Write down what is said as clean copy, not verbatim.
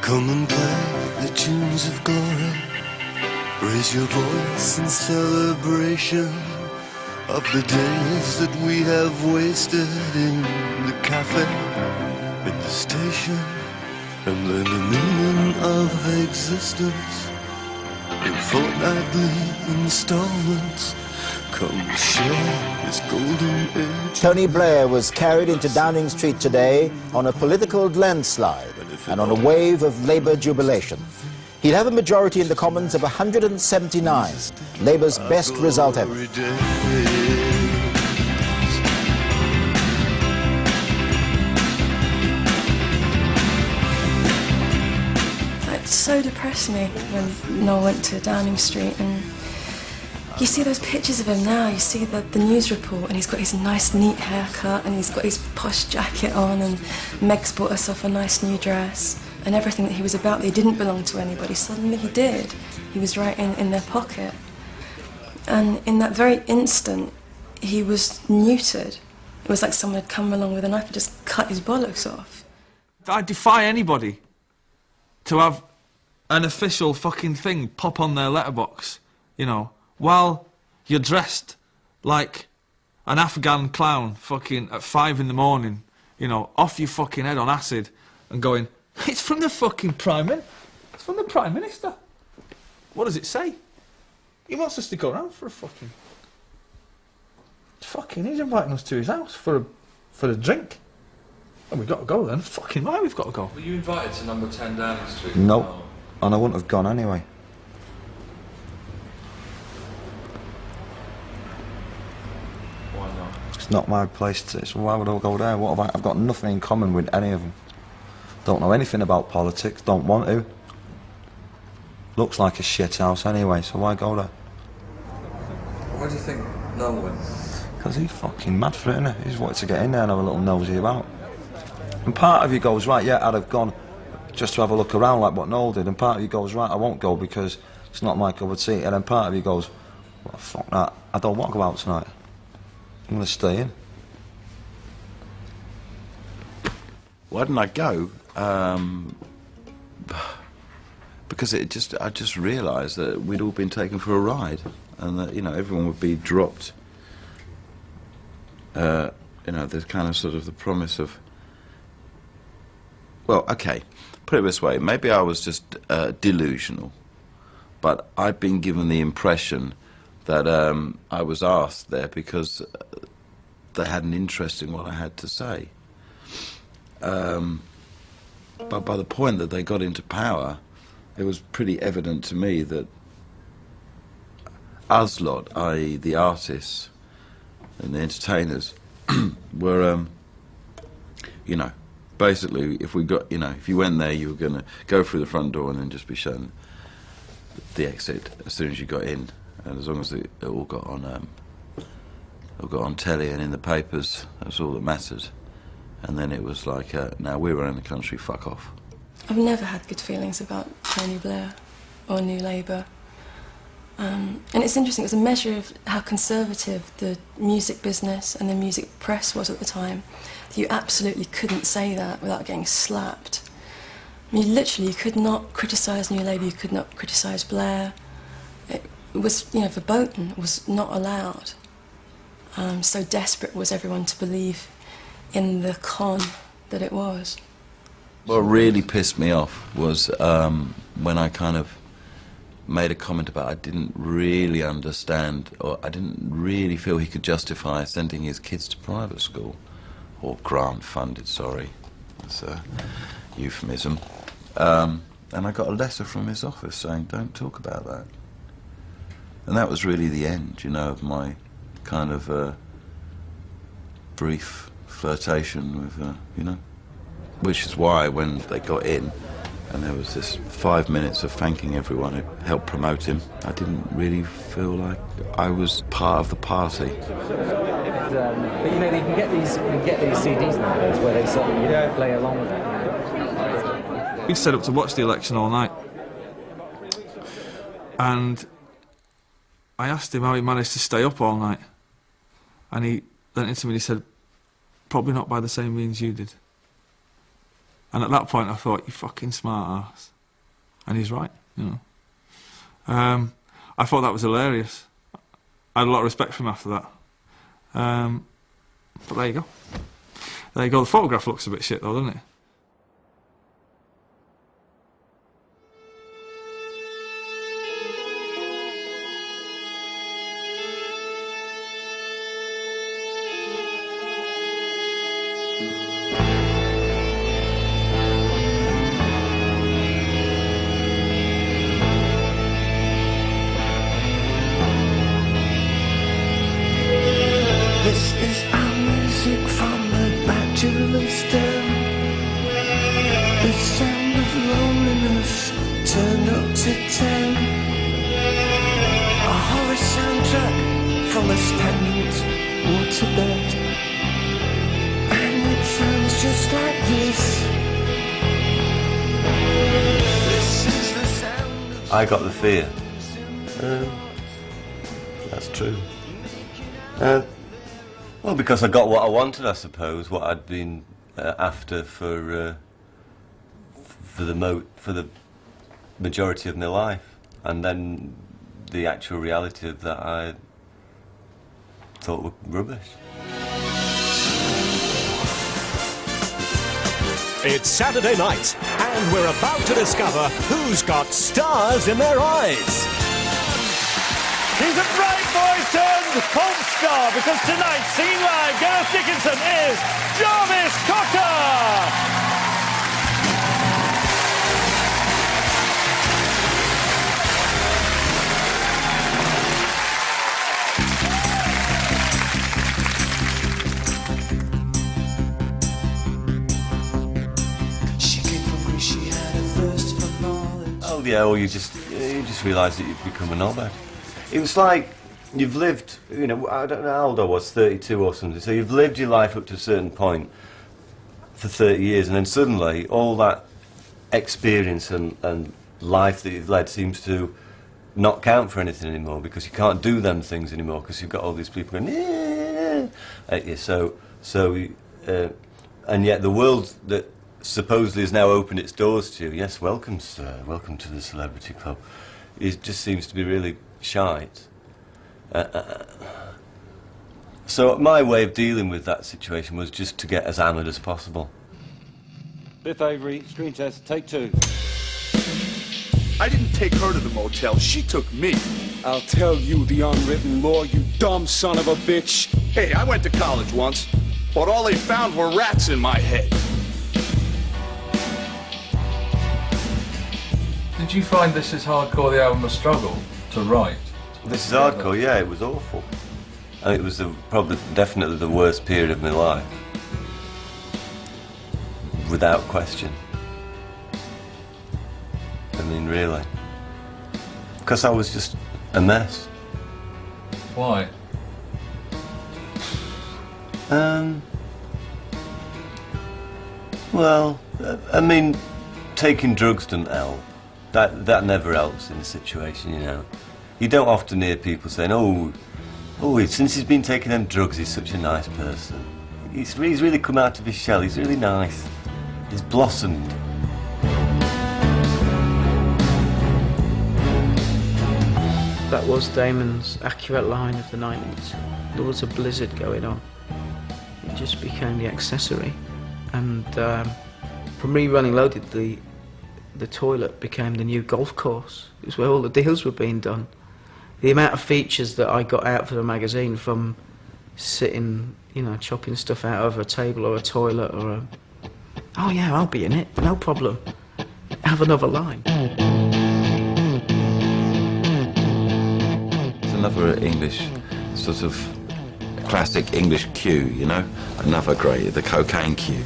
Come and play the tunes of glory. Raise your voice in celebration of the days that we have wasted in the cafe, at the station, and learn the meaning of existence in fortnightly installments. Come share this golden age. Tony Blair was carried into Downing Street today on a political landslide and on a wave of Labour jubilation. He'll have a majority in the Commons of 179, Labour's best result ever. It so depressed me when Noel went to Downing Street, and you see those pictures of him now, you see the news report, and he's got his nice neat haircut and he's got his posh jacket on, and Meg's bought herself a nice new dress, and everything that he was about that he didn't belong to anybody, suddenly he did. He was right in their pocket. And in that very instant, he was neutered. It was like someone had come along with a knife and just cut his bollocks off. I defy anybody to have an official fucking thing pop on their letterbox, you know, while you're dressed like an Afghan clown fucking at 5 in the morning, you know, off your fucking head on acid and going, it's from the fucking it's from the Prime Minister. What does it say? He wants us to go around for a fucking... he's inviting us to his house for a drink. And we've got to go then. Fucking why we've got to go. Were you invited to number 10 Downing Street? No, and I wouldn't have gone anyway. Why not? It's not my place to... So why would I go there? What have I... I've got nothing in common with any of them. Don't know anything about politics, don't want to. Looks like a shit house anyway, so why go there? Why do you think no one? Because he's fucking mad for it, innit? He's wanted to get in there and have a little nosy about. And part of you goes, right, yeah, I'd have gone just to have a look around like what Noel did, and part of you goes, right, I won't go because it's not my cup of tea, and then part of you goes, well, fuck that, I don't want to go out tonight. I'm going to stay in. Why didn't I go? Because I just realised that we'd all been taken for a ride, and that, you know, everyone would be dropped. You know, there's kind of sort of the promise of... Well, okay, put it this way, maybe I was just delusional, but I'd been given the impression that I was asked there because they had an interest in what I had to say. But by the point that they got into power, it was pretty evident to me that us lot, i.e. the artists and the entertainers, were, you know, basically, if we got, you know, if you went there, you were going to go through the front door and then just be shown the exit as soon as you got in, and as long as it all got on telly and in the papers, that's all that mattered. And then it was like, now we were in the country, fuck off. I've never had good feelings about Tony Blair or New Labour. And it's interesting, it was a measure of how conservative the music business and the music press was at the time. You absolutely couldn't say that without getting slapped. I mean, literally, you could not criticise New Labour, you could not criticise Blair. It was, you know, verboten, it was not allowed. So desperate was everyone to believe in the con that it was. What really pissed me off was when I kind of made a comment about I didn't really understand, or I didn't really feel he could justify sending his kids to private school, or grant-funded, sorry, that's a euphemism. And I got a letter from his office saying, don't talk about that. And that was really the end, you know, of my kind of brief flirtation with, you know, which is why when they got in and there was this 5 minutes of thanking everyone who helped promote him, I didn't really feel like I was part of the party. But you know, you can get these CDs nowadays where they sort of play along with it. We'd set up to watch the election all night, and I asked him how he managed to stay up all night, and he leant into me and he said, probably not by the same means you did. And at that point I thought, you fucking smart ass. And he's right, you know. I thought that was hilarious. I had a lot of respect for him after that. But there you go. There you go. The photograph looks a bit shit though, doesn't it? This is our music from the bachelor's den. The sound of loneliness turned up to 10. A horror soundtrack from a stagnant waterbed. And it sounds just like this. This is the sound of... I got the fear. That's true. Well, because I got what I wanted, I suppose, what I'd been after for the majority of my life, and then the actual reality of that I thought were rubbish. It's Saturday night, and we're about to discover who's got stars in their eyes. He's a bright boy-turned pop star, because tonight, seen live, Gareth Dickinson is Jarvis Cocker! She came from Greece, she had a thirst for knowledge. Oh yeah, well you just realise that you've become a knobhead. It was like you've lived, you know, I don't know how old I was, 32 or something, so you've lived your life up to a certain point for 30 years, and then suddenly all that experience and life that you've led seems to not count for anything anymore, because you can't do them things anymore, because you've got all these people going, at you. And yet the world that supposedly has now opened its doors to you, yes, welcome sir, welcome to the celebrity club, it just seems to be really shite. So my way of dealing with that situation was just to get as hammered as possible. Biff Avery, screen test, take 2. I didn't take her to the motel, she took me. I'll tell you the unwritten law, you dumb son of a bitch. Hey, I went to college once, but all they found were rats in my head. Did you find This Is Hardcore, the album, a struggle to write? This is hardcore, yeah, it was awful. And it was definitely the worst period of my life. Without question. I mean, really. Because I was just a mess. Why? Well, I mean, taking drugs doesn't help. That never helps in a situation, you know. You don't often hear people saying, oh, since he's been taking them drugs, he's such a nice person. He's really come out of his shell, he's really nice. He's blossomed. That was Damon's accurate line of the 90s. There was a blizzard going on. It just became the accessory. And from Rerunning Loaded, the toilet became the new golf course. It was where all the deals were being done. The amount of features that I got out for the magazine from sitting, you know, chopping stuff out of a table or a toilet or a... Oh yeah, I'll be in it, no problem. Have another line. It's another English, sort of classic English cue, you know? Another great, the cocaine cue.